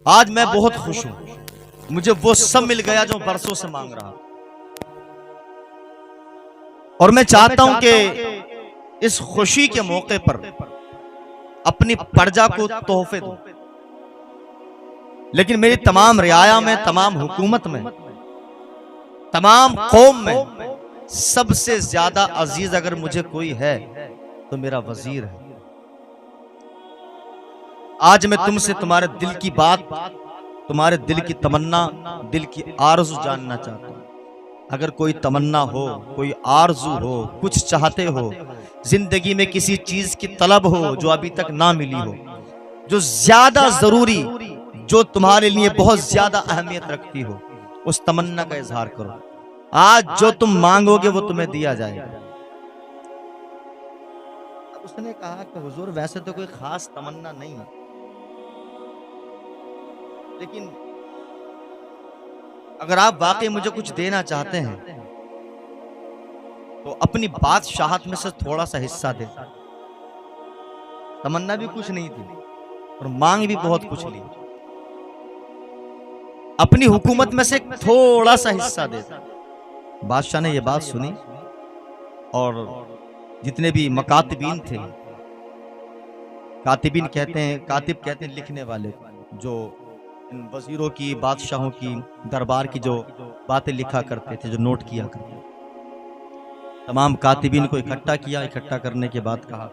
आज मैं बहुत खुश हूं, मुझे वो सब मिल गया जो बरसों से मांग रहा। और मैं चाहता हूं कि इस खुशी के मौके पर अपनी प्रजा को तोहफे दूं। लेकिन मेरी तमाम रियाया में, तमाम हुकूमत में, तमाम कौम में सबसे ज्यादा अजीज अगर मुझे कोई है तो मेरा वजीर है। आज मैं तुमसे तुम्हारे दिल की बात, तुम्हारे दिल की तमन्ना, दिल की आरज़ू जानना चाहता हूं। अगर कोई तमन्ना हो, कोई आरज़ू हो, कुछ चाहते हो, जिंदगी में किसी चीज की तलब हो जो अभी तक ना मिली हो, जो ज्यादा जरूरी, जो तुम्हारे लिए बहुत ज्यादा अहमियत रखती हो, उस तमन्ना का इजहार करो। आज जो तुम मांगोगे वो तुम्हें दिया जाएगा। उसने कहा कि हुजूर वैसे तो कोई खास तमन्ना नहीं है, लेकिन अगर आप वाकई मुझे कुछ देना चाहते हैं तो अपनी बादशाहत में से थोड़ा सा हिस्सा दे। तमन्ना भी कुछ नहीं थी और मांग भी बहुत कुछ ली। अपनी हुकूमत में से थोड़ा सा हिस्सा दे। बादशाह ने यह बात सुनी और जितने भी मकातिबीन थे, कातिबीन कहते हैं, कातिब कहते हैं लिखने वाले, जो इन वजीरों की, बादशाहों की, दरबार की जो बातें लिखा करते थे, जो नोट किया करते थे, तमाम कातिबीन को इकट्ठा किया। इकट्ठा करने के बाद कहा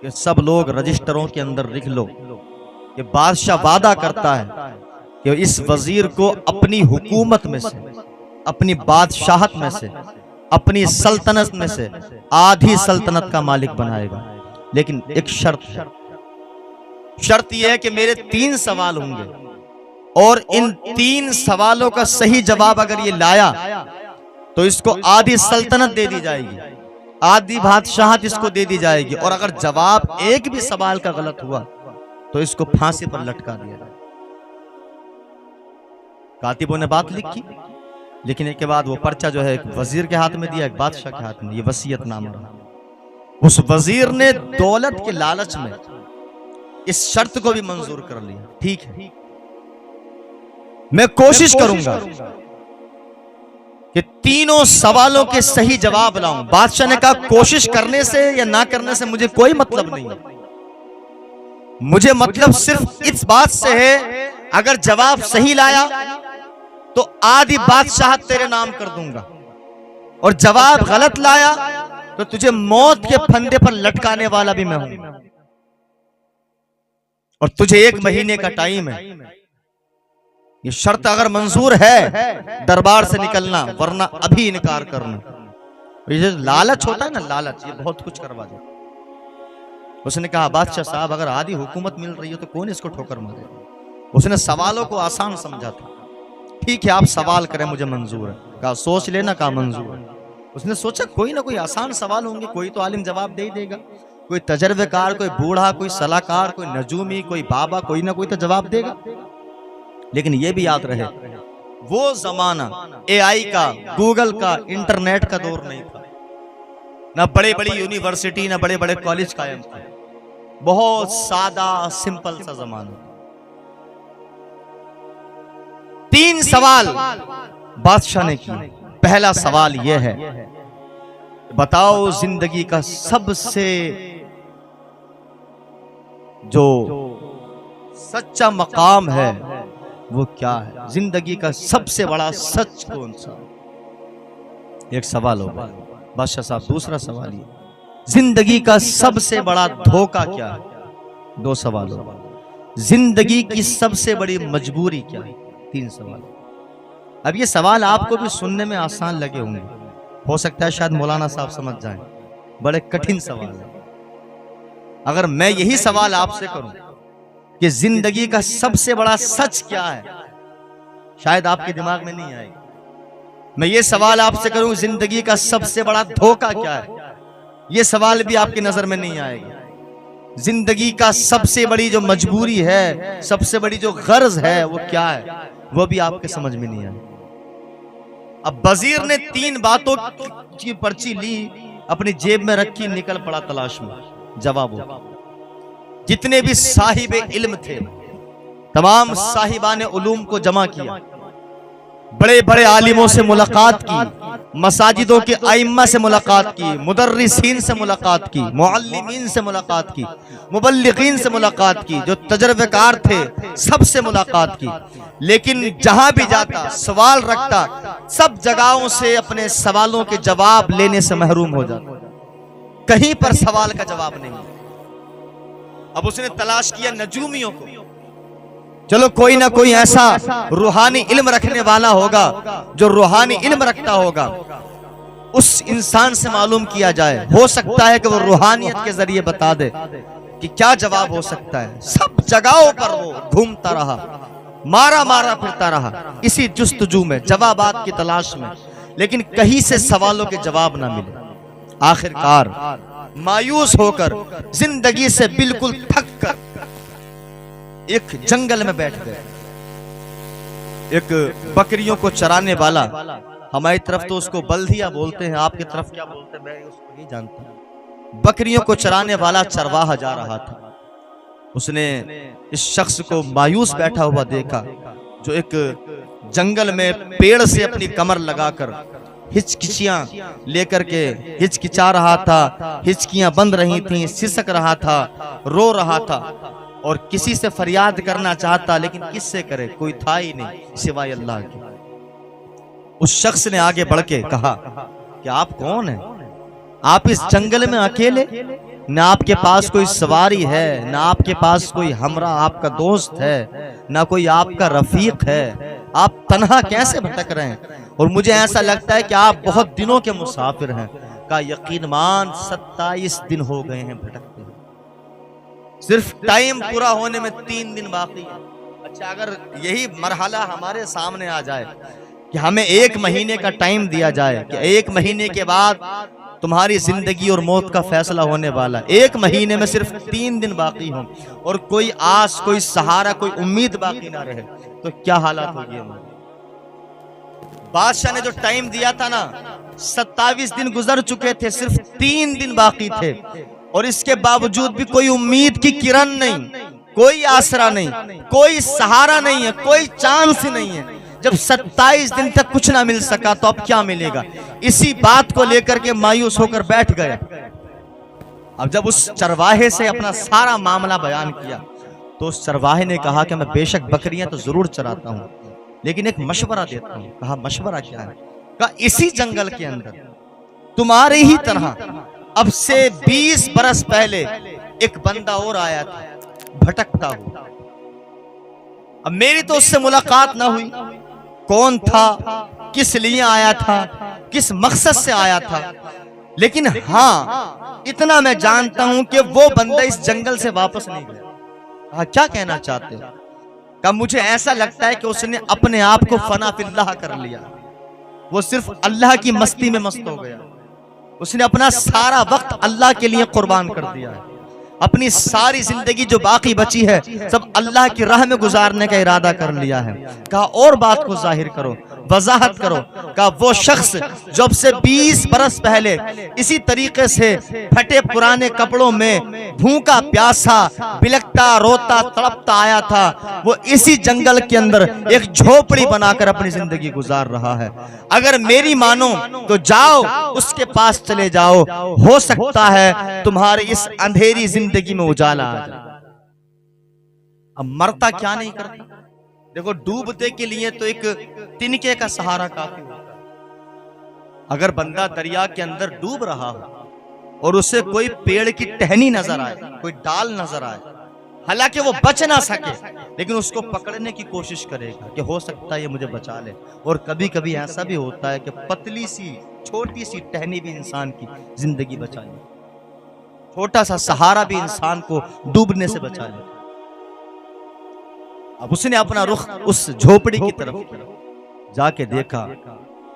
कि सब लोग रजिस्टरों के अंदर लिख लो कि बादशाह वादा करता है कि इस वजीर को अपनी हुकूमत में से, अपनी बादशाहत में से, अपनी सल्तनत में से आधी सल्तनत का मालिक बनाएगा। लेकिन एक शर्त है, शर्त यह है कि मेरे 3 सवाल होंगे और इन 3 सवालों का सही जवाब अगर ये लाया तो इसको आधी सल्तनत दे दी जाएगी, आधी बादशाहत इसको दे दी जाएगी। और अगर जवाब एक भी सवाल का गलत हुआ तो इसको फांसी पर लटका दिया जाएगा। कातिबों ने बात लिखी, लिखने के बाद वो पर्चा जो है एक वजीर के हाथ में दिया, एक बादशाह के हाथ में। ये वसीयतनामा रहा। उस वजीर ने दौलत के लालच में इस शर्त को भी मंजूर कर लिया। ठीक है, मैं कोशिश करूंगा कि तीनों सवालों के सही जवाब लाऊं। बादशाह ने कहा कोशिश करने से या ना करने से मुझे कोई मतलब नहीं है, मुझे मतलब सिर्फ इस बात से है अगर जवाब सही लाया तो आधी बादशाहत तेरे नाम कर दूंगा, और जवाब गलत लाया तो तुझे मौत के फंदे पर लटकाने वाला भी मैं हूं, और तुझे 1 महीने का टाइम है। ये शर्त अगर मंजूर है दरबार से निकलना, वरना अभी इनकार करना। ये लालच होता है ना, लालच, ये बहुत कुछ करवा दे। उसने कहा बादशाह साहब अगर आधी हुकूमत मिल रही हो तो कौन इसको ठोकर मारे। उसने सवालों को आसान समझा था। ठीक है आप सवाल करें, मुझे मंजूर है। कहा सोच लेना, कहा मंजूर है। उसने सोचा कोई ना कोई आसान सवाल होंगे, कोई तो आलिम जवाब दे ही देगा, कोई तजर्बेकार, कोई बूढ़ा, कोई सलाहकार, कोई नजूमी, कोई बाबा, कोई ना कोई तो जवाब देगा। लेकिन यह भी याद रहे वो जमाना AI का, गूगल का, इंटरनेट का दौर नहीं था, ना बड़े बड़ी यूनिवर्सिटी, ना बड़े बड़े कॉलेज कायम थे। बहुत सादा सिंपल सा जमाना। 3 सवाल बादशाह ने किए। पहला सवाल यह है, बताओ जिंदगी का सबसे जो सच्चा मकाम है वो क्या है, जिंदगी का सबसे बड़ा सच कौन सा। एक सवाल होगा बादशाह साहब। दूसरा सवाल ये, जिंदगी का सबसे बड़ा धोखा क्या है। 2 सवाल होगा, जिंदगी की सबसे बड़ी मजबूरी क्या है। 3 सवाल। अब ये सवाल आपको भी सुनने में आसान लगे होंगे, हो सकता है शायद मौलाना साहब समझ जाएं, बड़े कठिन सवाल है। अगर मैं यही सवाल आपसे करूं कि जिंदगी का सबसे बड़ा सच क्या है, शायद आपके दिमाग में नहीं आएगा। मैं ये सवाल आपसे करूं जिंदगी का सबसे बड़ा धोखा क्या है, ये सवाल भी आपकी नजर में नहीं आएगा। जिंदगी का सबसे बड़ी जो मजबूरी है, सबसे बड़ी जो गर्ज है वो क्या है, वो भी आपके समझ में नहीं आएगा। अब वजीर ने 3 बातों की पर्ची ली, अपनी जेब में रखी, निकल पड़ा तलाश में जवाबों। जितने भी साहिब इल्म थे तमाम साहिबान उलूम को जमा किया, बड़े बड़े आलिमों से मुलाकात की, मसाजिदों के आइम्मा से मुलाकात की, मुदर्रिसीन से मुलाकात की, मुअल्लिमीन से मुलाकात की, मुबल्लिगीन से मुलाकात की, जो तजर्बेकार थे सबसे मुलाकात की। लेकिन जहां भी जाता सवाल रखता, सब जगहों से अपने सवालों के जवाब लेने से महरूम हो जाता, कहीं पर सवाल का जवाब नहीं। अब उसने तलाश किया नजूमियों को, चलो कोई ना कोई ऐसा रूहानी इल्म रखने वाला होगा जो रूहानी इल्म रखता होगा, उस इंसान से मालूम किया जाए, हो सकता है कि वो रूहानियत के जरिए बता दे कि क्या जवाब हो सकता है। सब जगहों पर वो घूमता रहा, मारा मारा फिरता रहा, इसी जुस्तजू में, जवाबात की तलाश में, लेकिन कहीं से सवालों के जवाब ना मिले। आखिरकार मायूस होकर, जिंदगी से बिल्कुल थक कर एक जंगल में बैठ गए। एक बकरियों को चराने वाला, हमारी तरफ तो उसको बल्दिया बोलते हैं, आपकी तरफ क्या बोलते हैं मैं उसको नहीं जानता। बकरियों को चराने वाला चरवाहा जा रहा था, उसने इस शख्स को मायूस बैठा हुआ देखा, जो एक जंगल में पेड़ से अपनी कमर लगाकर हिचकिचियां लेकर के हिचकिचा रहा था, हिचकियां बंद रही थीं, सिसक रहा था, रो रहा था और किसी से फरियाद करना चाहता, लेकिन किससे करे, कोई था ही नहीं सिवाय अल्लाह के। उस शख्स ने आगे बढ़ के कहा कि आप कौन हैं? आप इस जंगल में अकेले, न आपके पास कोई सवारी है, न आपके पास कोई हमरा आपका दोस्त है, न कोई आपका रफीक है, आप तन्हा कैसे भटक रहे हैं? और मुझे ऐसा लगता है कि आप बहुत दिनों के मुसाफिर हैं। का यकीन मान 27 दिन हो गए हैं भटकते हुए, सिर्फ टाइम पूरा होने में 3 दिन बाकी है। अच्छा, अगर यही मरहला हमारे सामने आ जाए कि हमें 1 महीने का टाइम दिया जाए कि 1 महीने के बाद तुम्हारी जिंदगी और मौत का फैसला होने वाला, 1 महीने में सिर्फ 3 दिन बाकी हों और कोई आस, कोई सहारा, कोई उम्मीद बाकी ना रहे, तो क्या हालात होगी हमारी? बादशाह ने जो टाइम दिया था ना, 27 दिन गुजर चुके थे, सिर्फ 3 दिन बाकी थे, और इसके बावजूद भी कोई उम्मीद की किरण नहीं, कोई आसरा नहीं, कोई सहारा नहीं है, कोई चांस नहीं है। जब 27 दिन तक कुछ ना मिल सका तो अब क्या मिलेगा? इसी बात को लेकर के मायूस होकर बैठ गया। अब जब उस चरवाहे से अपना सारा मामला बयान किया तो उस चरवाहे ने कहा कि मैं बेशक बकरियां तो जरूर चराता हूं, लेकिन एक मशवरा देता हूं। कहा मशवरा क्या है? कहा इसी जंगल के अंदर तुम्हारे ही तरह अब से 20 बरस पहले एक बंदा और आया था, भटकता हुआ। अब मेरी तो उससे मुलाकात ना हुई, कौन था, किस लिए आया था, किस मकसद से आया था, लेकिन हाँ इतना मैं जानता हूं कि वो बंदा इस जंगल से वापस नहीं गया। कहा क्या कहना चाहते हो? कहा मुझे ऐसा लगता है कि उसने अपने आप को फना फिल्लाह कर लिया, वो सिर्फ अल्लाह की मस्ती में मस्त हो गया, उसने अपना सारा वक्त अल्लाह के लिए कुर्बान कर दिया है, अपनी सारी जिंदगी जो बाकी बची है सब अल्लाह की राह में गुजारने का इरादा कर लिया है। कहा और बात को जाहिर करो, वजाहत करो। कहा वो शख्स जो अब से 20 बरस पहले इसी तरीके से फटे पुराने कपड़ों में भूखा प्यासा बिलखता रोता तड़पता आया था, वो इसी जंगल के अंदर एक झोपड़ी बनाकर अपनी जिंदगी गुजार रहा है। अगर मेरी मानो तो जाओ उसके पास चले जाओ, हो सकता है तुम्हारी इस अंधेरी जिंदगी में उजाला आ जाए। अब मरता क्या नहीं करता? देखो डूबते के लिए तो एक तिनके का सहारा काफी होता है। अगर बंदा दरिया के अंदर डूब रहा हो और उसे कोई पेड़ की टहनी नजर आए, कोई डाल नजर आए, हालांकि वो बच ना सके लेकिन उसको पकड़ने की कोशिश करेगा कि हो सकता है ये मुझे बचा ले। और कभी कभी ऐसा भी होता है कि पतली सी छोटी सी टहनी भी इंसान की जिंदगी बचा ले, छोटा सा सहारा भी इंसान को डूबने से बचा ले। अब उसने अपना रुख उस झोपड़ी की तरफ किया, जाके देखा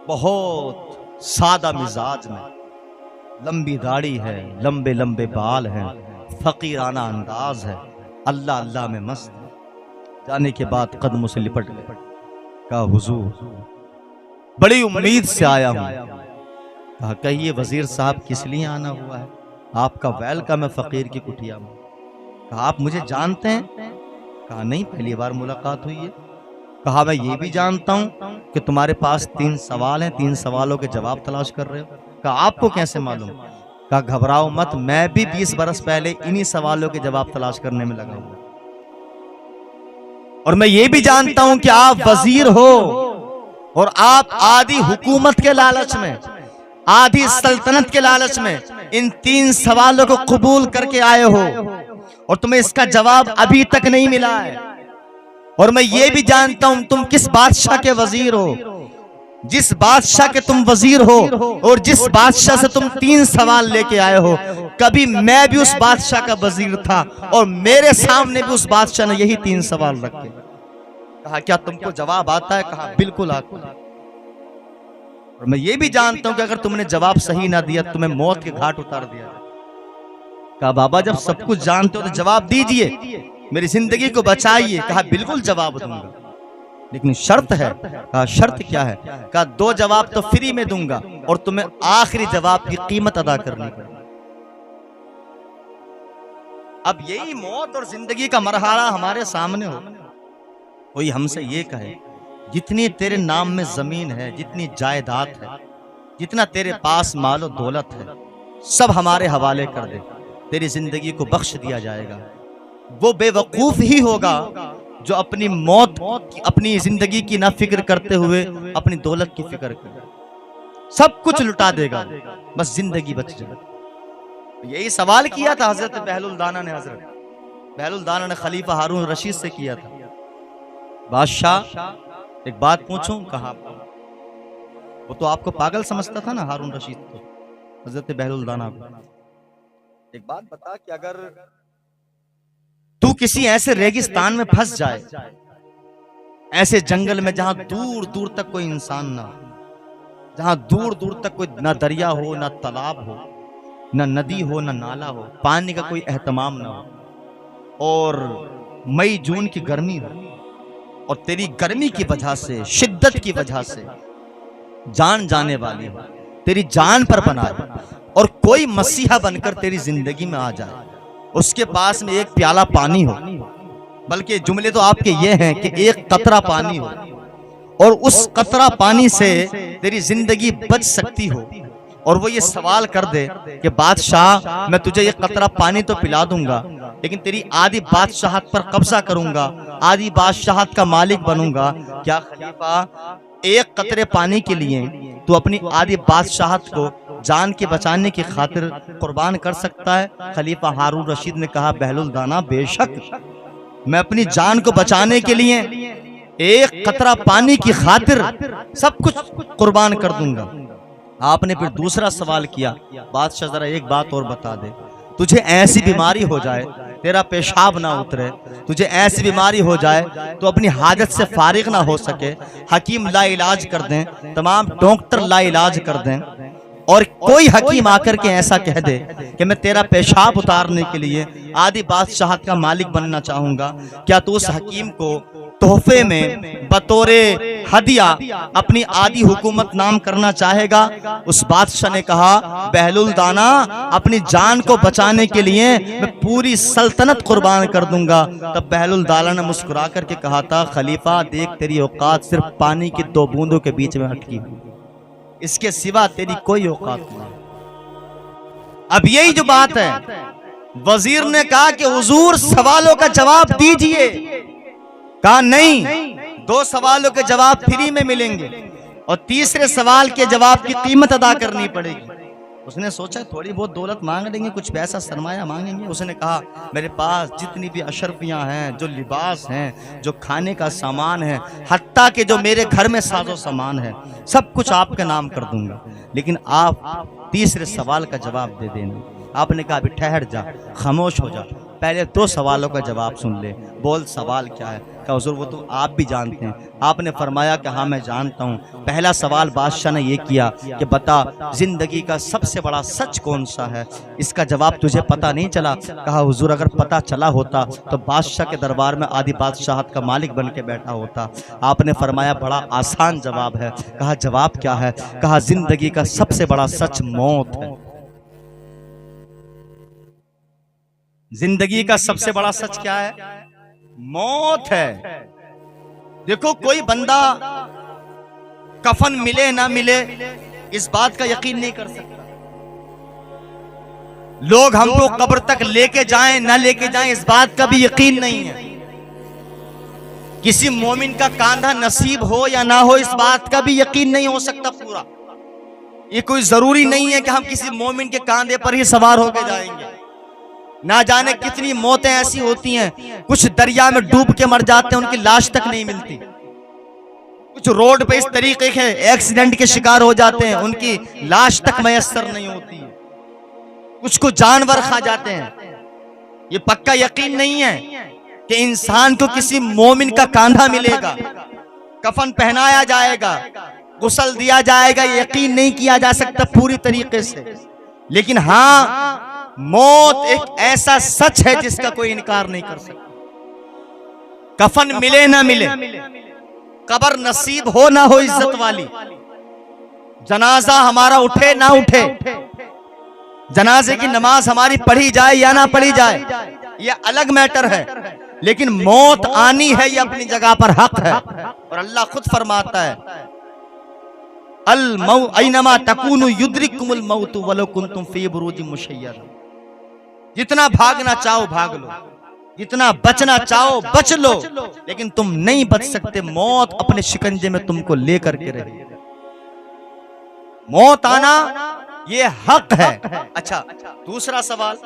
बहुत सादा मिजाज में, लंबी दाढ़ी है, लंबे लंबे बाल हैं, फकीराना अंदाज है, अल्लाह अल्लाह में मस्त है। जाने के बाद कदमों से लिपट गए। कहा हुजूर बड़ी उम्मीद से आया हूं। कहा कहिए वजीर साहब किस लिए आना हुआ है? आपका वेलकम है फकीर की कुटिया में। कहा आप मुझे जानते हैं? कहा नहीं, पहली बार मुलाकात हुई है। कहा मैं ये भी जानता हूं कि तुम्हारे पास 3 सवाल हैं, 3 सवालों के जवाब तलाश कर रहे हो। कहा आपको कैसे मालूम? कहा घबराओ मत, मैं भी 20 बरस पहले इन्हीं सवालों के जवाब तलाश करने में लगा हुआ, और मैं ये भी जानता हूं कि आप वजीर हो और आप आधी हुकूमत के लालच में, आधी सल्तनत के लालच में इन 3 सवालों को कबूल करके आए हो और तुम्हें इसका जवाब अभी तक नहीं मिला है। और मैं ये भी जानता हूं तुम किस बादशाह के वजीर हो, जिस बादशाह के तुम वजीर हो और जिस बादशाह से तुम 3 सवाल लेके आए हो, कभी मैं भी उस बादशाह का वजीर था और मेरे सामने भी उस बादशाह ने यही 3 सवाल रखे। कहा क्या तुमको जवाब आता है? कहा बिल्कुल आता है। और मैं ये भी जानता हूं कि अगर तुमने जवाब सही ना दिया तुम्हें मौत के घाट उतार दिया। कहा बाबा जब सब कुछ जानते हो तो जवाब दीजिए, मेरी जिंदगी को बचाइए। कहा बिल्कुल जवाब दूंगा, लेकिन शर्त है। कहा शर्त क्या है? कहा 2 जवाब तो फ्री में दूंगा और तुम्हें आखिरी जवाब की कीमत अदा करनी पड़ेगी। अब यही मौत और जिंदगी का मरहला हमारे सामने हो, कोई हमसे ये कहे जितनी तेरे नाम में जमीन है, जितनी जायदाद है, जितना तेरे पास मालो दौलत है, सब हमारे हवाले कर दे, तेरी जिंदगी को बख्श दिया जाएगा। वो बेवकूफ ही होगा जो अपनी मौत, अपनी जिंदगी की ना फिक्र करते हुए अपनी दौलत की फिक्र करे, सब कुछ लुटा देगा, बस जिंदगी बच जाए। यही सवाल किया था हजरत बहलुल दाना ने, हजरत बहलुल दाना ने खलीफा हारून रशीद से किया था, बादशाह एक बात पूछूं? कहा वो तो आपको पागल समझता था ना हारून रशीद को, हजरत बहलुल दाना को। एक बात बता कि अगर तू किसी ऐसे रेगिस्तान में फंस जाए, ऐसे जंगल में जहां दूर दूर तक कोई इंसान ना हो, जहां दूर दूर तक कोई ना दरिया हो, ना तालाब हो, ना नदी हो, ना नाला हो, पानी का कोई एहतमाम ना हो, और मई जून की गर्मी हो, और तेरी गर्मी की वजह से, शिद्दत की वजह से जान जाने वाली हो, तेरी जान पर बनाए, और कोई मसीहा बनकर तेरी जिंदगी में आ जाए, उसके पास में एक प्याला पानी हो, बल्कि जुमले तो आपके ये हैं कि एक कतरा पानी हो, और उस कतरा पानी से तेरी जिंदगी बच सकती हो, और वो ये सवाल कर दे कि बादशाह मैं तुझे ये कतरा पानी तो पिला दूंगा, लेकिन तेरी आधी बादशाहत पर कब्जा करूंगा, आधी बादशाहत का मालिक बनूंगा, क्या खलीफा एक कतरे पानी के लिए तू अपनी आधी बादशाहत को जान के बचाने की खातिर कुर्बान कर सकता है? खलीफा हारून रशीद ने कहा बहलुल दाना बेशक, मैं अपनी जान को बचाने के लिए एक कतरा पानी की खातिर सब कुछ कुर्बान कर दूंगा। आपने फिर दूसरा सवाल किया, बादशाह जरा एक बात और बता दे, तुझे ऐसी बीमारी हो जाए तेरा पेशाब ना उतरे, तुझे ऐसी बीमारी हो जाए तो अपनी हाजत से फारिग ना हो सके, हकीम ला इलाज कर दें, तमाम डॉक्टर ला इलाज कर दें, और कोई हकीम आकर के ऐसा कह दे कि मैं तेरा पेशाब उतारने के लिए आधी बादशाहत का मालिक बनना चाहूंगा, क्या तू उस हकीम को तोहफे में बतौरे हदिया अपनी आधी हुकूमत नाम करना चाहेगा? उस बादशाह ने कहा बहलुल दाना अपनी जान को बचाने के लिए मैं पूरी सल्तनत कुर्बान कर दूंगा। तब बहलुल दाना ने मुस्कुरा करके कहा था खलीफा देख तेरी औकात सिर्फ पानी की 2 बूंदों के बीच में अटकी हुई, इसके सिवा तेरी कोई औकात नहीं। अब यही जो बात है, वजीर ने कहा कि हुजूर सवालों का जवाब दीजिए। कहा नहीं, 2 सवालों के जवाब फ्री में मिलेंगे और तीसरे सवाल के जवाब की कीमत अदा करनी पड़ेगी। उसने सोचा थोड़ी बहुत दौलत मांग लेंगे, कुछ पैसा सरमाया मांगेंगे। उसने कहा मेरे पास जितनी भी अशरफियां हैं, जो लिबास हैं, जो खाने का सामान है, हत्ता कि जो मेरे घर में साजो सामान है, सब कुछ आपके नाम कर दूंगा, लेकिन आप तीसरे सवाल का जवाब दे देना। आपने कहा अभी ठहर जा, खामोश हो जा, पहले 2 सवालों का जवाब सुन ले, बोल सवाल क्या है? कहा हुजूर वो तो आप भी जानते हैं। आपने फरमाया कि हाँ मैं जानता हूँ। पहला सवाल बादशाह ने ये किया कि बता जिंदगी का सबसे बड़ा सच कौन सा है? इसका जवाब तुझे पता नहीं चला? कहा हुजूर अगर पता चला होता तो बादशाह के दरबार में आधी बादशाहत का मालिक बन के बैठा होता। आपने फरमाया बड़ा आसान जवाब है। कहा जवाब क्या है? कहा जिंदगी का सबसे बड़ा सच मौत है। जिंदगी का सबसे बड़ा सच क्या है? मौत है। देखो कोई बंदा कफन मिले ना मिले इस बात का यकीन नहीं कर सकता। लोग हमको कब्र तक लेके जाएं ना लेके जाएं इस बात का भी यकीन नहीं है। किसी मोमिन का कांधा नसीब हो या ना हो इस बात का भी यकीन नहीं हो सकता पूरा। ये कोई जरूरी नहीं है कि हम किसी मोमिन के कांधे पर ही सवार होकर जाएंगे। ना जाने कितनी मौतें ऐसी होती हैं, कुछ दरिया में डूब के मर जाते हैं, उनकी लाश तक नहीं मिलती। कुछ रोड पे इस तरीके के एक्सीडेंट के शिकार हो जाते हैं, उनकी लाश तक मैसर नहीं होती। कुछ को जानवर खा जाते हैं। ये पक्का यकीन नहीं है कि इंसान को किसी मोमिन का कांधा मिलेगा, कफन पहनाया जाएगा, गुस्ल दिया जाएगा। यकीन नहीं किया जा सकता पूरी तरीके से। लेकिन हाँ, मौत एक ऐसा सच है जिसका कोई इनकार नहीं कर सकता। कफन मिले ना मिले, कब्र नसीब हो ना हो इज्जत वाली, जनाजा हमारा उठे ना उठे, जनाजे की नमाज हमारी पढ़ी जाए या ना पढ़ी जाए, यह अलग मैटर है। लेकिन मौत आनी है, यह अपनी जगह पर हक है। और अल्लाह खुद फरमाता है, अल मौ ऐनमा तकूनु युद्रिकुमुल मौतु वलो कुंतुम फी बुरूजिम मुशय्यदा। जितना भागना चाहो भाग लो, जितना बचना चाहो बच लो, लेकिन तुम नहीं बच सकते। मौत अपने शिकंजे में तुमको लेकर के रही। मौत आना ये हक है। अच्छा, दूसरा सवाल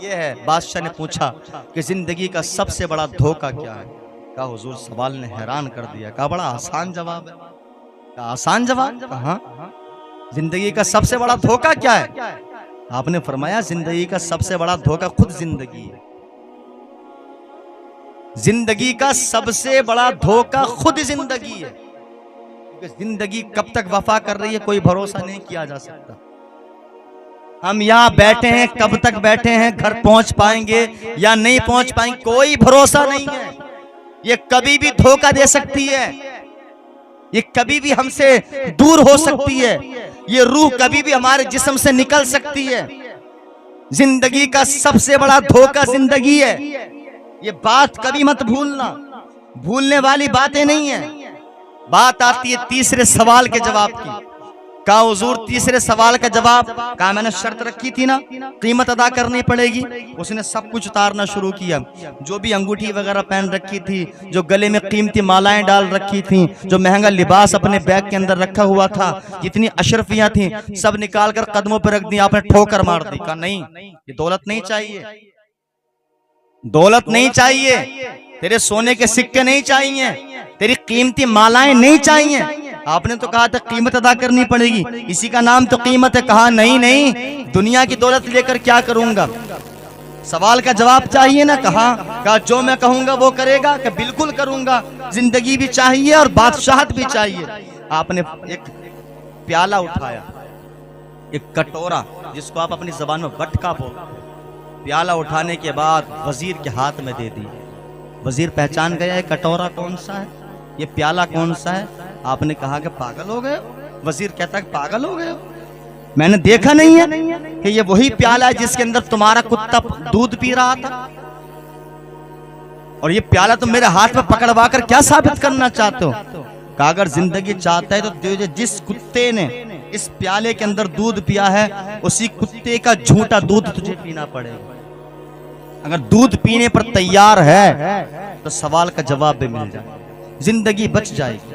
ये है, बादशाह ने पूछा कि जिंदगी का सबसे बड़ा धोखा क्या है? कहा हुजूर, सवाल ने हैरान कर दिया। कहा बड़ा आसान जवाब है। कहा आसान जवाब? कहा जिंदगी का सबसे बड़ा धोखा क्या है? आपने फरमाया जिंदगी का सबसे बड़ा धोखा खुद जिंदगी है। जिंदगी का सबसे बड़ा धोखा खुद जिंदगी है। क्योंकि जिंदगी कब तक वफा कर रही है कोई भरोसा नहीं किया जा सकता। हम यहाँ बैठे हैं, कब तक बैठे हैं, घर पहुंच पाएंगे या नहीं पहुंच पाएंगे कोई भरोसा नहीं है। ये कभी भी धोखा दे सकती है, ये कभी भी हमसे दूर हो सकती है, ये रूह कभी भी हमारे जिस्म से निकल सकती है। जिंदगी का सबसे बड़ा धोखा जिंदगी है। ये बात कभी मत भूलना, भूलने वाली बातें नहीं है। बात आती है तीसरे सवाल के जवाब की। कहा हुजूर तीसरे सवाल का जवाब? कहा मैंने शर्त रखी थी ना, कीमत अदा करनी पड़ेगी। उसने सब कुछ उतारना शुरू किया। जो भी अंगूठी वगैरह पहन रखी थी, जो गले में कीमती मालाएं डाल रखी थी, जो महंगा लिबास अपने बैग के अंदर रखा हुआ था, जितनी अशरफियां थी, सब निकाल कर कदमों पर रख दी। आपने ठोकर मार दी। कहा नहीं, ये दौलत नहीं चाहिए, दौलत नहीं चाहिए, तेरे सोने के सिक्के नहीं चाहिए, तेरी कीमती मालाएं नहीं चाहिए। आपने तो कहा था कीमत अदा करनी पड़ेगी, इसी का नाम तो कीमत है। कहा नहीं नहीं, दुनिया की दौलत लेकर क्या करूंगा, सवाल का जवाब चाहिए ना। कहा जो मैं कहूंगा वो करेगा? कि बिल्कुल करूंगा। जिंदगी भी चाहिए और बादशाहत भी चाहिए। आपने एक प्याला उठाया, एक कटोरा, जिसको आप अपनी जबान में वटका बोलते हैं, प्याला उठाने के बाद वजीर के हाथ में दे दी। वजीर पहचान गया, कटोरा कौन सा है, ये प्याला कौन सा है। आपने कहा कि पागल हो गए। वजीर कहता है पागल हो गए, मैंने देखा नहीं है कि ये वही प्याला है जिसके अंदर तुम्हारा कुत्ता दूध पी रहा था। और ये प्याला तुम मेरे हाथ में पकड़वा कर क्या साबित करना चाहते हो? कहा अगर जिंदगी चाहता है तो जिस कुत्ते ने इस प्याले के अंदर दूध पिया है, उसी कुत्ते का झूठा दूध तुझे पीना पड़ेगा। अगर दूध पीने पर तैयार है तो सवाल का जवाब भी मिल जाए, जिंदगी बच जाएगी।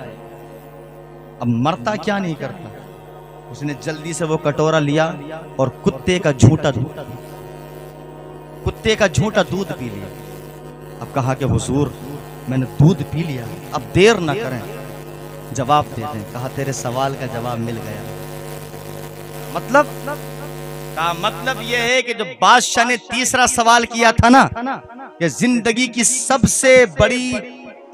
अब मरता क्या नहीं करता। उसने जल्दी से वो कटोरा लिया और कुत्ते का झूठा दूध पी लिया। अब कहा कि हुजूर मैंने दूध पी लिया, अब देर ना करें, जवाब दे दें। कहा तेरे सवाल का जवाब मिल गया। मतलब यह है कि जो बादशाह ने तीसरा सवाल किया था ना, कि जिंदगी की सबसे बड़ी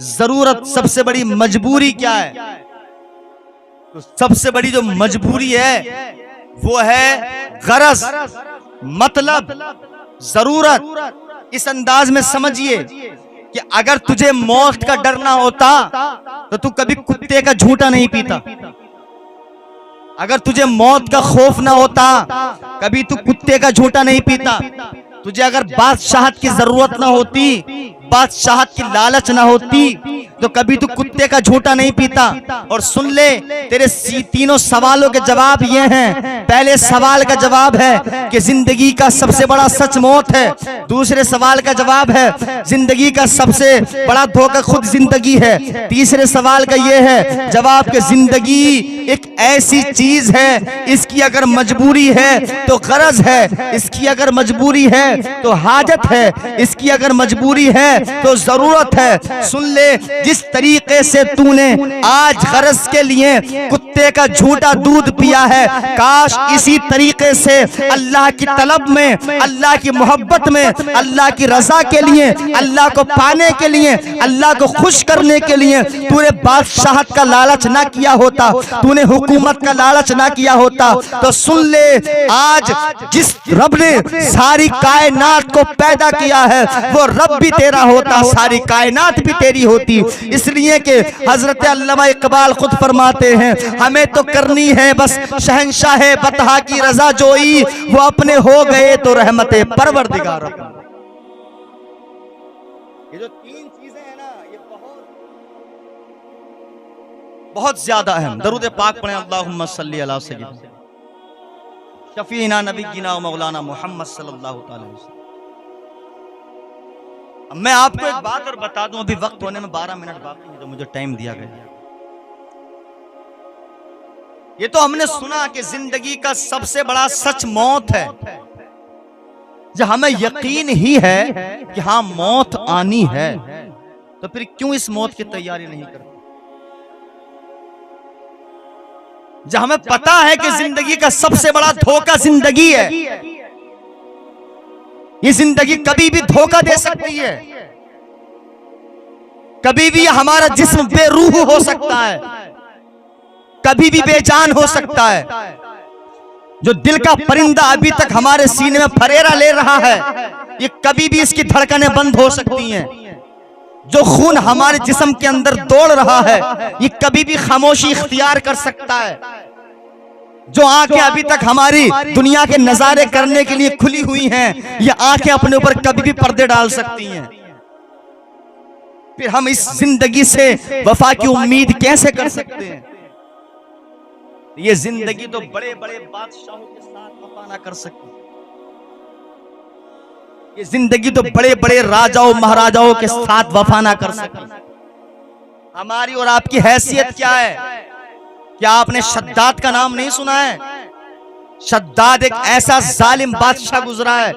जरूरत, सबसे बड़ी मजबूरी क्या है, तो सबसे बड़ी जो मजबूरी है वो है गरज, मतलब, जरूरत। इस अंदाज में समझिए कि अगर तुझे मौत का डर ना होता तो तू कभी कुत्ते का झूठा नहीं पीता। अगर तुझे मौत का खौफ ना होता कभी तू कुत्ते का झूठा नहीं पीता। तुझे अगर बादशाहत की जरूरत ना होती, बादशाहत की लालच ना होती, तो कभी तू कुत्ते का झूठा नहीं पीता। और सुन ले, तेरे तीनों सवालों के जवाब ये हैं। पहले सवाल का जवाब है कि जिंदगी का सबसे बड़ा सच मौत है। दूसरे सवाल का जवाब है जिंदगी का सबसे बड़ा धोखा खुद जिंदगी है। तीसरे सवाल का ये है जवाब कि जिंदगी एक ऐसी चीज है, इसकी अगर मजबूरी है तो गरज है, इसकी अगर मजबूरी है तो हाजत है, इसकी अगर मजबूरी है तो जरूरत है। सुन ले, जिस तरीके से तूने आज गरज के लिए कुत्ते का झूठा दूध पिया है, काश इसी तरीके से अल्लाह की तलब में, अल्लाह की मोहब्बत में, अल्लाह की रजा के लिए, अल्लाह को पाने के लिए, अल्लाह को खुश करने के लिए तूने बादशाहत का लालच ना किया होता, तूने हुकूमत का लालच ना किया होता। तो सुन ले, आज जिस रब ने सारी कायनात को पैदा किया है वो रब भी तेरा होता, सारी कायनात भी तेरी होती। इसलिए कि हजरत अल्लामा इकबाल खुद फरमाते हैं, हमें तो करनी है बस शहंशाह बतहा की रजा जोई, वो अपने हो गए तो रहमते परवरदिगार। ये जो तीन चीजें हैं ना, ये बहुत ज्यादा अहम। दरूद पाक पढ़ें, अल्लाहुम्मा सल्ली अला सय्यिदना शफीना नबीना व मौलाना मुहम्मद सल्लल्लाहु अलैहि वसल्लम। मैं आपको एक बात और बता दूं, अभी वक्त होने में 12 मिनट बाकी है जो मुझे टाइम दिया गया। ये तो हमने सुना कि जिंदगी का सबसे बड़ा सच मौत है। जब हमें यकीन ही है कि हाँ मौत आनी है, तो फिर क्यों इस मौत की तैयारी नहीं करते? जब हमें पता है कि जिंदगी का सबसे बड़ा धोखा जिंदगी है, ये जिंदगी कभी भी धोखा दे सकती है, कभी भी हमारा जिस्म बेरूह हो सकता है, कभी भी बेजान हो सकता है। जो दिल का परिंदा अभी तक हमारे सीने में फरेरा ले रहा है, ये कभी भी इसकी धड़कनें बंद हो सकती हैं। जो खून हमारे जिस्म के अंदर दौड़ रहा है, ये कभी भी खामोशी इख्तियार कर सकता है। जो आंखें अभी तक हमारी दुनिया के नजारे करने के लिए खुली हुई हैं, ये आंखें अपने ऊपर कभी भी पर्दे डाल सकती हैं। फिर हम इस जिंदगी से वफा की उम्मीद कैसे कर सकते हैं? ये जिंदगी तो बड़े बड़े बादशाहों के साथ वफा ना कर सकती, ये जिंदगी तो बड़े बड़े राजाओं महाराजाओं के साथ वफा ना कर सकती। हमारी और आपकी हैसियत क्या है? क्या आपने शद्दाद का नाम नहीं सुना है? शद्दाद एक ऐसा जालिम बादशाह गुजरा है